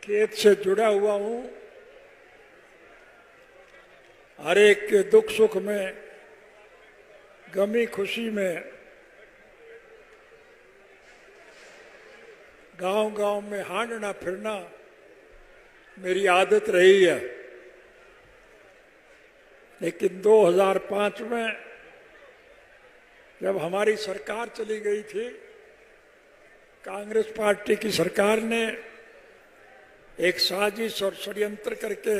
खेत से जुड़ा हुआ हूं। हर एक के दुख सुख में, गमी खुशी में, गांव गांव में हांडना फिरना मेरी आदत रही है। लेकिन 2005 में जब हमारी सरकार चली गई थी, कांग्रेस पार्टी की सरकार ने एक साजिश और षड्यंत्र करके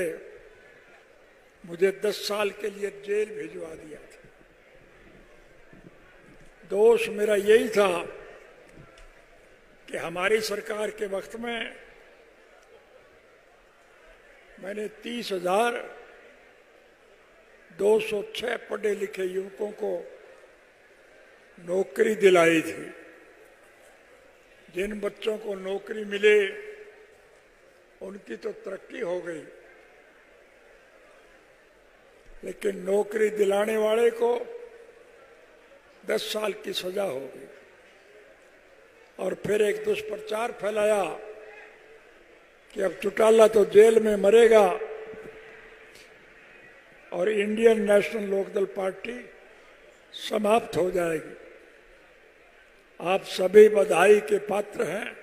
मुझे 10 साल के लिए जेल भिजवा दिया था। दोष मेरा यही था कि हमारी सरकार के वक्त में मैंने 30,206 पढ़े लिखे युवकों को नौकरी दिलाई थी। जिन बच्चों को नौकरी मिले उनकी तो तरक्की हो गई, लेकिन नौकरी दिलाने वाले को 10 साल की सजा हो गई। और फिर एक दुष्प्रचार फैलाया कि अब चौटाला तो जेल में मरेगा और इंडियन नेशनल लोकदल पार्टी समाप्त हो जाएगी। आप सभी बधाई के पात्र हैं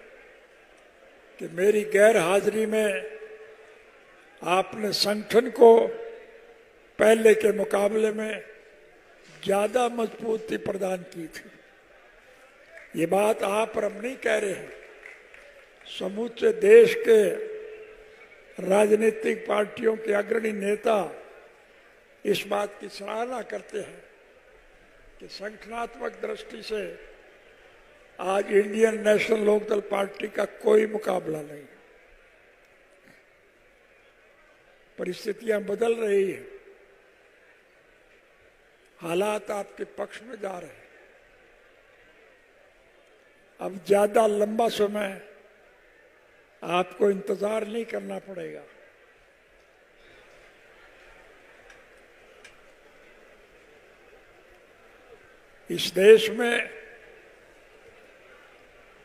कि मेरी गैर हाजिरी में आपने संगठन को पहले के मुकाबले में ज्यादा मजबूती प्रदान की थी। ये बात आप और हम नहीं कह रहे हैं, समूचे देश के राजनीतिक पार्टियों के अग्रणी नेता इस बात की सराहना करते हैं कि संगठनात्मक दृष्टि से आज इंडियन नेशनल लोकदल पार्टी का कोई मुकाबला नहीं। परिस्थितियां बदल रही हैं, हालात आपके पक्ष में जा रहे हैं। अब ज्यादा लंबा समय आपको इंतजार नहीं करना पड़ेगा। इस देश में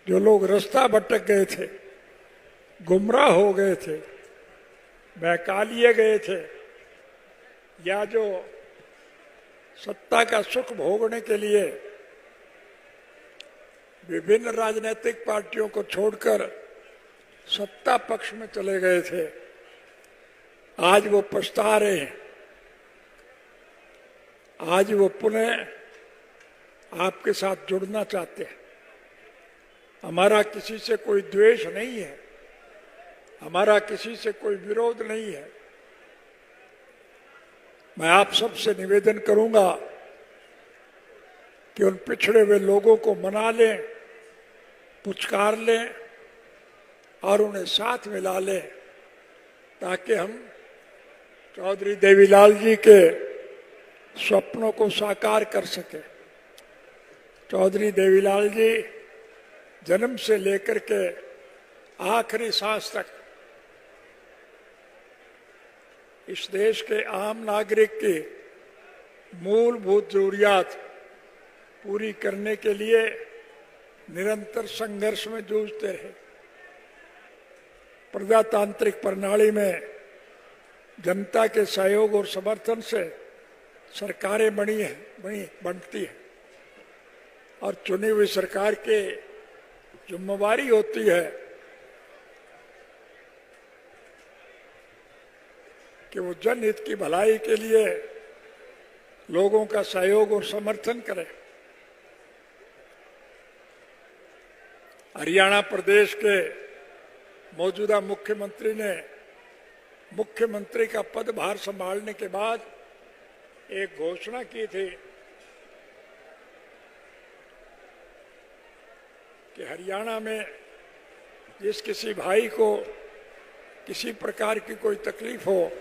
जो लोग रास्ता भटक गए थे, गुमराह हो गए थे, बहका लिए गए थे, या जो सत्ता का सुख भोगने के लिए विभिन्न राजनीतिक पार्टियों को छोड़कर सत्ता पक्ष में चले गए थे, आज वो पछता रहे हैं। आज वो पुनः आपके साथ जुड़ना चाहते हैं। हमारा किसी से कोई द्वेष नहीं है, हमारा किसी से कोई विरोध नहीं है। मैं आप सबसे निवेदन करूंगा कि उन पिछड़े हुए लोगों को मना लें, पुचकार लें और उन्हें साथ मिला लें, ताकि हम चौधरी देवीलाल जी के स्वप्नों को साकार कर सकें। चौधरी देवीलाल जी जन्म से लेकर के आखिरी सांस तक इस देश के आम नागरिक की मूलभूत जरूरियात पूरी करने के लिए निरंतर संघर्ष में जूझते रहे। प्रजातांत्रिक प्रणाली में जनता के सहयोग और समर्थन से सरकारें बनती हैं और चुनी हुई सरकार के जिम्मेवारी होती है कि वो जनहित की भलाई के लिए लोगों का सहयोग और समर्थन करे। हरियाणा प्रदेश के मौजूदा मुख्यमंत्री ने मुख्यमंत्री का पदभार संभालने के बाद एक घोषणा की थी कि हरियाणा में जिस किसी भाई को किसी प्रकार की कोई तकलीफ हो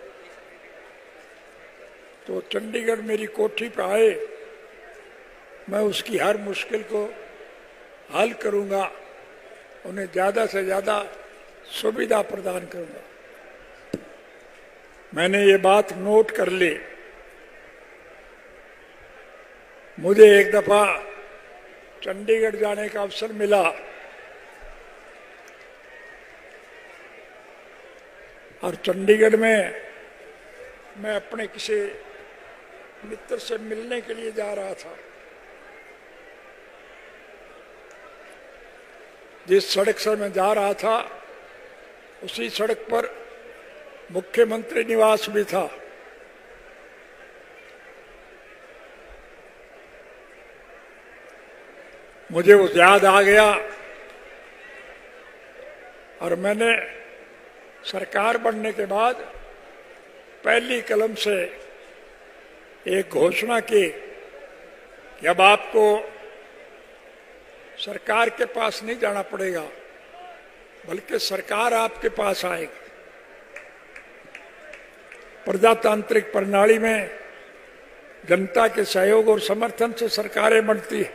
तो चंडीगढ़ मेरी कोठी पर आए, मैं उसकी हर मुश्किल को हल करूंगा, उन्हें ज्यादा से ज्यादा सुविधा प्रदान करूंगा। मैंने ये बात नोट कर ली। मुझे एक दफा चंडीगढ़ जाने का अवसर मिला और चंडीगढ़ में मैं अपने किसी मित्र से मिलने के लिए जा रहा था। जिस सड़क से मैं जा रहा था उसी सड़क पर मुख्यमंत्री निवास भी था। मुझे वो याद आ गया और मैंने सरकार बनने के बाद पहली कलम से एक घोषणा की कि अब आपको सरकार के पास नहीं जाना पड़ेगा, बल्कि सरकार आपके पास आएगी। प्रजातांत्रिक प्रणाली में जनता के सहयोग और समर्थन से सरकारें बनती है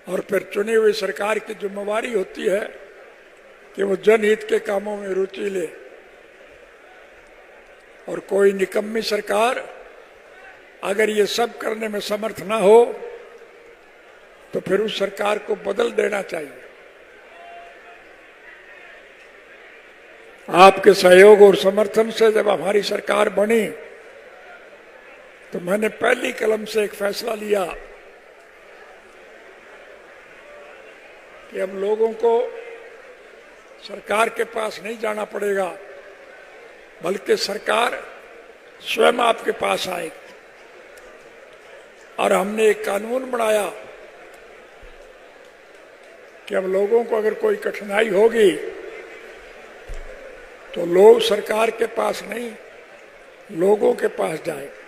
और फिर चुनी हुई सरकार की जिम्मेवारी होती है कि वो जनहित के कामों में रुचि ले। और कोई निकम्मी सरकार अगर ये सब करने में समर्थ ना हो तो फिर उस सरकार को बदल देना चाहिए। आपके सहयोग और समर्थन से जब हमारी सरकार बनी तो मैंने पहली कलम से एक फैसला लिया कि अब लोगों को सरकार के पास नहीं जाना पड़ेगा, बल्कि सरकार स्वयं आपके पास आएगी। और हमने एक कानून बनाया कि अब लोगों को अगर कोई कठिनाई होगी तो लोग सरकार के पास नहीं, लोगों के पास जाएंगे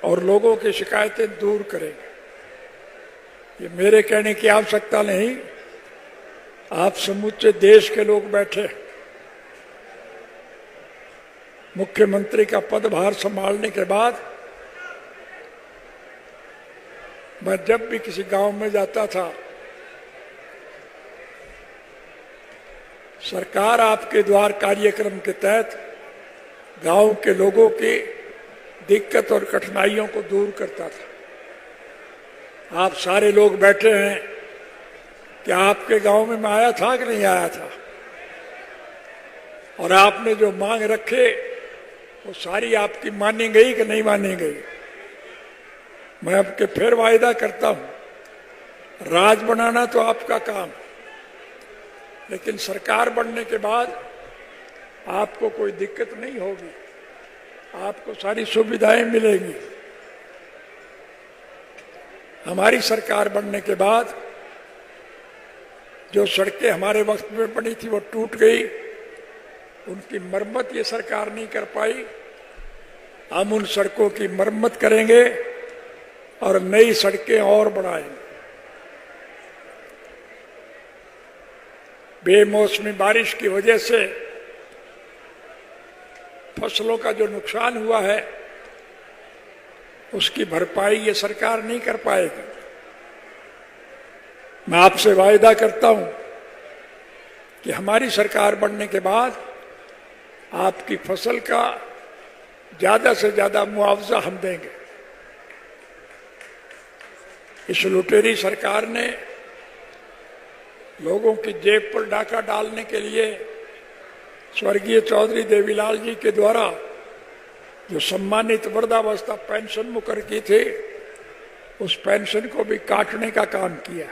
और लोगों की शिकायतें दूर करेंगे। ये मेरे कहने की आवश्यकता नहीं, आप समूचे देश के लोग बैठे। मुख्यमंत्री का पदभार संभालने के बाद मैं जब भी किसी गांव में जाता था, सरकार आपके द्वार कार्यक्रम के तहत गांव के लोगों की दिक्कत और कठिनाइयों को दूर करता था। आप सारे लोग बैठे हैं, क्या आपके गांव में मैं आया था कि नहीं आया था? और आपने जो मांग रखे वो सारी आपकी मानी गई कि नहीं मानी गई? मैं आपके फिर वायदा करता हूं, राज बनाना तो आपका काम, लेकिन सरकार बनने के बाद आपको कोई दिक्कत नहीं होगी, आपको सारी सुविधाएं मिलेंगी। हमारी सरकार बनने के बाद जो सड़कें हमारे वक्त में बनी थी वो टूट गई, उनकी मरम्मत ये सरकार नहीं कर पाई। हम उन सड़कों की मरम्मत करेंगे और नई सड़कें और बनाएंगे। बेमौसमी बारिश की वजह से फसलों का जो नुकसान हुआ है उसकी भरपाई ये सरकार नहीं कर पाएगी। मैं आपसे वायदा करता हूं कि हमारी सरकार बनने के बाद आपकी फसल का ज्यादा से ज्यादा मुआवजा हम देंगे। इस लुटेरी सरकार ने लोगों की जेब पर डाका डालने के लिए स्वर्गीय चौधरी देवीलाल जी के द्वारा जो सम्मानित वृद्धावस्था पेंशन मुकर की थी, उस पेंशन को भी काटने का काम किया।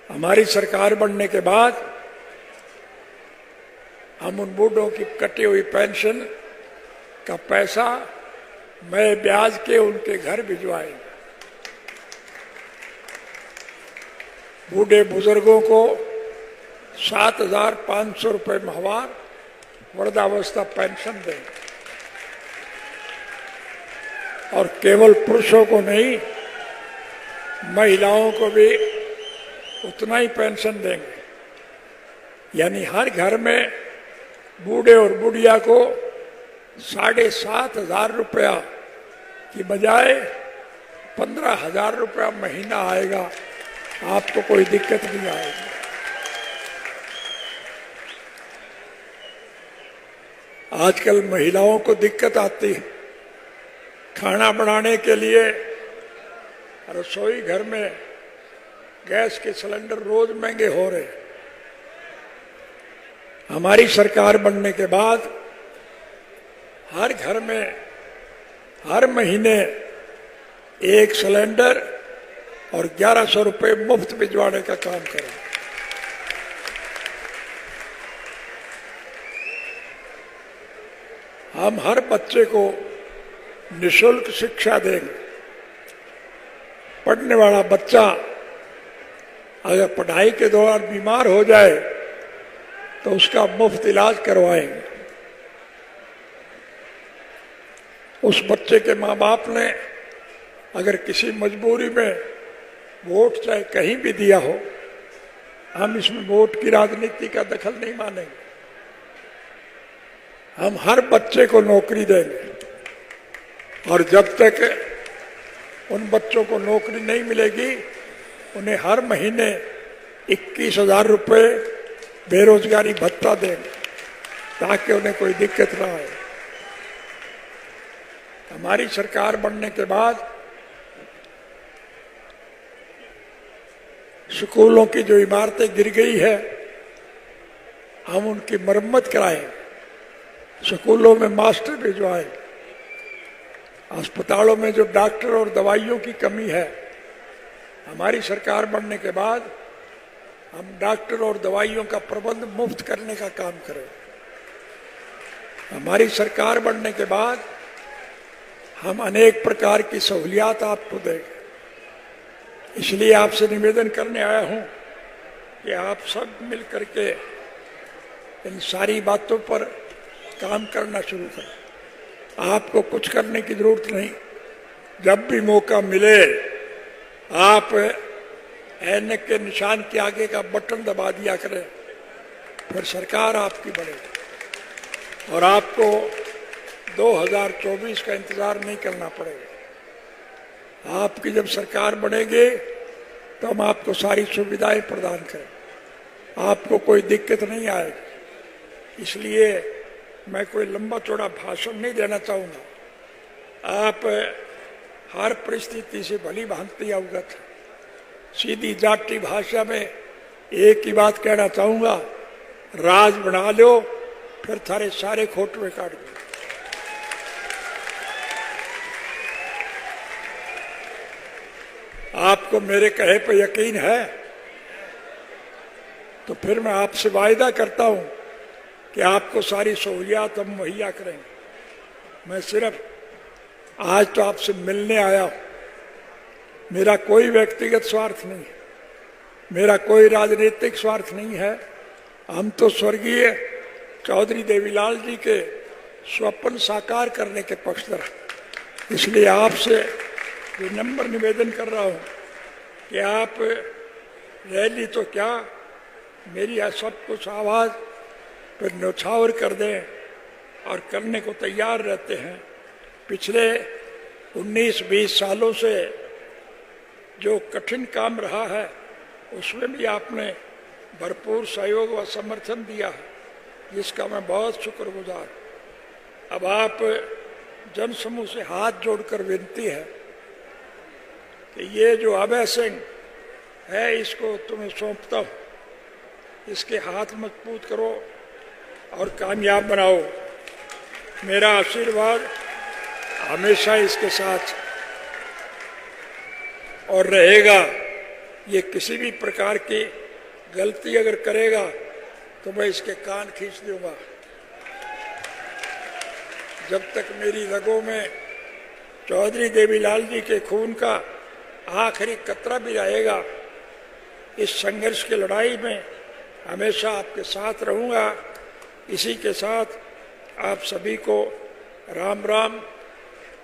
हमारी सरकार बनने के बाद हम उन बूढ़ों की कटी हुई पेंशन का पैसा मैं ब्याज के उनके घर भिजवाएंगे। बूढ़े बुजुर्गों को 7,500 रुपये माहवार वृद्धावस्था पेंशन देंगे और केवल पुरुषों को नहीं, महिलाओं को भी उतना ही पेंशन देंगे। यानी हर घर में बूढ़े और बुढ़िया को 7,500 रुपया की बजाय 15,000 रुपया महीना आएगा। आपको कोई दिक्कत नहीं आएगी। आजकल महिलाओं को दिक्कत आती है खाना बनाने के लिए। रसोई घर में गैस के सिलेंडर रोज महंगे हो रहे। हमारी सरकार बनने के बाद हर घर में हर महीने 1 सिलेंडर और 1100 रुपये मुफ्त भिजवाने का काम करें। हम हर बच्चे को निःशुल्क शिक्षा देंगे। पढ़ने वाला बच्चा अगर पढ़ाई के दौरान बीमार हो जाए तो उसका मुफ्त इलाज करवाएंगे। उस बच्चे के माँ बाप ने अगर किसी मजबूरी में वोट चाहे कहीं भी दिया हो, हम इसमें वोट की राजनीति का दखल नहीं मानेंगे। हम हर बच्चे को नौकरी देंगे और जब तक उन बच्चों को नौकरी नहीं मिलेगी उन्हें हर महीने 21,000 रुपये बेरोजगारी भत्ता देंगे ताकि उन्हें कोई दिक्कत ना आए। हमारी सरकार बनने के बाद स्कूलों की जो इमारतें गिर गई है हम उनकी मरम्मत कराएंगे, स्कूलों में मास्टर भिजवाएंगे, अस्पतालों में जो डॉक्टर और दवाइयों की कमी है हमारी सरकार बनने के बाद हम डॉक्टर और दवाइयों का प्रबंध मुफ्त करने का काम करेंगे। हमारी सरकार बनने के बाद हम अनेक प्रकार की सहूलियात आपको देंगे। इसलिए आपसे निवेदन करने आया हूं कि आप सब मिल करके इन सारी बातों पर काम करना शुरू करें। आपको कुछ करने की जरूरत नहीं। जब भी मौका मिले आप ऐनक के निशान के आगे का बटन दबा दिया करें, फिर सरकार आपकी बनेगी और आपको 2024 का इंतजार नहीं करना पड़ेगा। आपकी जब सरकार बनेगी तो हम आपको सारी सुविधाएं प्रदान करें, आपको कोई दिक्कत नहीं आएगी। इसलिए मैं कोई लंबा चौड़ा भाषण नहीं देना चाहूँगा। आप हर परिस्थिति से भली भांति अवगत है। सीधी जाटी भाषा में एक ही बात कहना चाहूँगा, राज बना लो फिर थारे सारे खोटवे काट दो। आपको मेरे कहे पर यकीन है तो फिर मैं आपसे वायदा करता हूं कि आपको सारी सहूलियात हम मुहैया करेंगे। मैं सिर्फ आज तो आपसे मिलने आया हूं, मेरा कोई व्यक्तिगत स्वार्थ नहीं है, मेरा कोई राजनीतिक स्वार्थ नहीं है। हम तो स्वर्गीय चौधरी देवीलाल जी के स्वप्न साकार करने के पक्षधर हैं। इसलिए आपसे विनम्र निवेदन कर रहा हूं कि आप रैली तो क्या मेरी सब कुछ आवाज पर न्यौछावर कर दें और करने को तैयार रहते हैं। पिछले 19-20 सालों से जो कठिन काम रहा है उसमें भी आपने भरपूर सहयोग व समर्थन दिया है, जिसका मैं बहुत शुक्रगुजार। अब आप जनसमूह से हाथ जोड़कर विनती है कि ये जो अभय सिंह है इसको तुम्हें सौंपता हूं, इसके हाथ मजबूत करो और कामयाब बनाओ। मेरा आशीर्वाद हमेशा इसके साथ और रहेगा। ये किसी भी प्रकार की गलती अगर करेगा तो मैं इसके कान खींच दूंगा। जब तक मेरी रगों में चौधरी देवीलाल जी के खून का आखिरी कतरा भी रहेगा, इस संघर्ष की लड़ाई में हमेशा आपके साथ रहूंगा। इसी के साथ आप सभी को राम राम,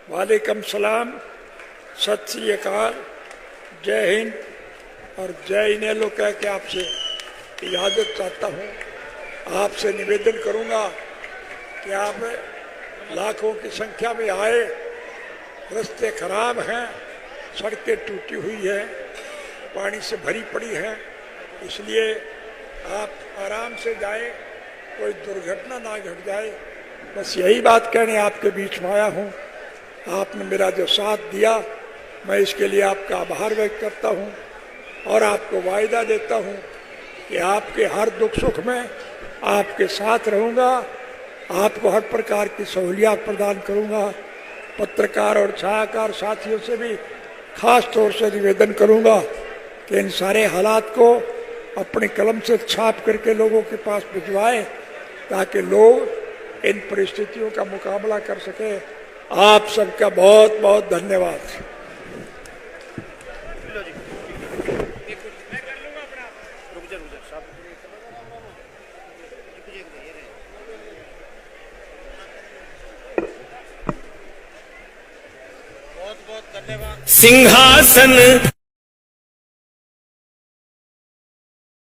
वालेकुम सलाम, सत श्री अकाल, जय हिंद और जय इनेलो कह के आपसे इजाजत चाहता हूँ। आपसे निवेदन करूँगा कि आप लाखों की संख्या में आए। रास्ते खराब हैं, सड़कें टूटी हुई है, पानी से भरी पड़ी है, इसलिए आप आराम से जाएं, कोई दुर्घटना ना घट जाए। बस यही बात कहने आपके बीच में आया हूँ। आपने मेरा जो साथ दिया मैं इसके लिए आपका आभार व्यक्त करता हूँ और आपको वायदा देता हूँ कि आपके हर दुख सुख में आपके साथ रहूंगा, आपको हर प्रकार की सहूलियत प्रदान करूंगा। पत्रकार और छायाकार साथियों से भी खास तौर से निवेदन करूंगा कि इन सारे हालात को अपनी कलम से छाप करके लोगों के पास भिजवाएं, ताकि लोग इन परिस्थितियों का मुकाबला कर सके। आप सबका बहुत बहुत धन्यवाद। सिंहासन